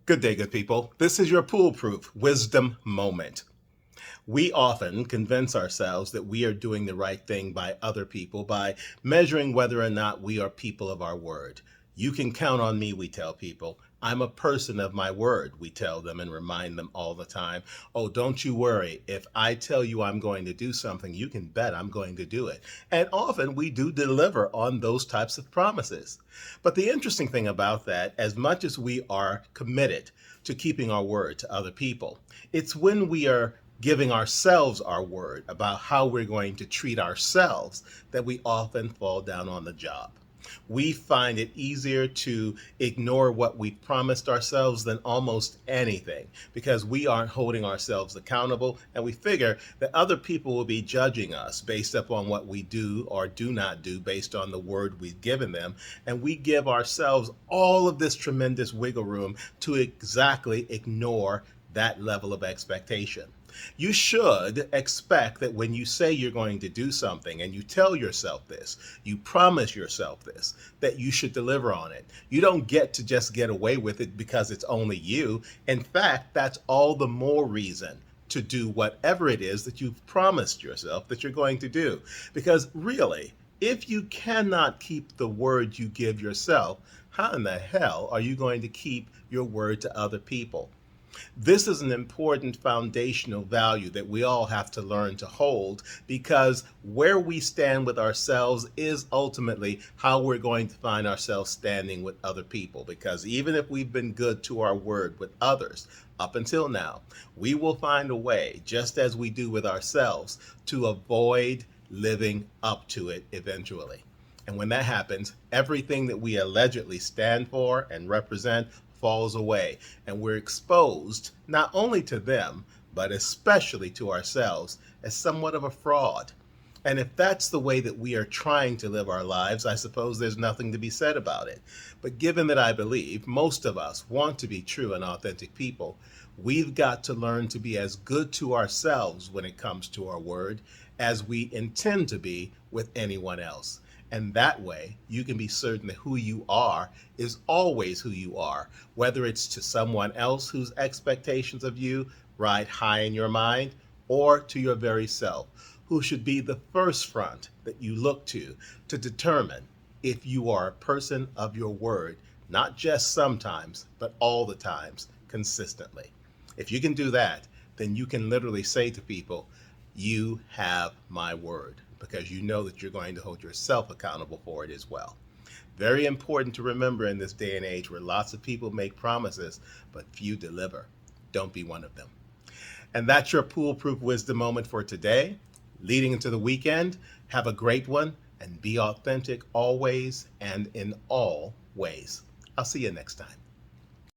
Good day, good people. This is your PoolePRoof Wisdom Moment. We often convince ourselves that we are doing the right thing by other people by measuring whether or not we are people of our word. You can count on me, we tell people. I'm a person of my word, we tell them and remind them all the time. Oh, don't you worry. If I tell you I'm going to do something, you can bet I'm going to do it. And often we do deliver on those types of promises. But the interesting thing about that, as much as we are committed to keeping our word to other people, it's when we are giving ourselves our word about how we're going to treat ourselves that we often fall down on the job. We find it easier to ignore what we promised ourselves than almost anything because we aren't holding ourselves accountable, and we figure that other people will be judging us based upon what we do or do not do based on the word we've given them. And we give ourselves all of this tremendous wiggle room to exactly ignore that level of expectation. You should expect that when you say you're going to do something and you tell yourself this, you promise yourself this, that you should deliver on it. You don't get to just get away with it because it's only you. In fact, that's all the more reason to do whatever it is that you've promised yourself that you're going to do. Because really, if you cannot keep the word you give yourself, how in the hell are you going to keep your word to other people? This is an important foundational value that we all have to learn to hold, because where we stand with ourselves is ultimately how we're going to find ourselves standing with other people. Because even if we've been good to our word with others up until now, we will find a way, just as we do with ourselves, to avoid living up to it eventually. And when that happens, everything that we allegedly stand for and represent falls away, and we're exposed not only to them, but especially to ourselves as somewhat of a fraud. And if that's the way that we are trying to live our lives, I suppose there's nothing to be said about it. But given that I believe most of us want to be true and authentic people, we've got to learn to be as good to ourselves when it comes to our word as we intend to be with anyone else. And that way, you can be certain that who you are is always who you are, whether it's to someone else whose expectations of you ride high in your mind, or to your very self, who should be the first front that you look to determine if you are a person of your word, not just sometimes, but all the times, consistently. If you can do that, then you can literally say to people, you have my word, because you know that you're going to hold yourself accountable for it as well. Very important to remember in this day and age where lots of people make promises, but few deliver. Don't be one of them. And that's your PoolePRoof wisdom moment for today. Leading into the weekend, have a great one and be authentic always and in all ways. I'll see you next time.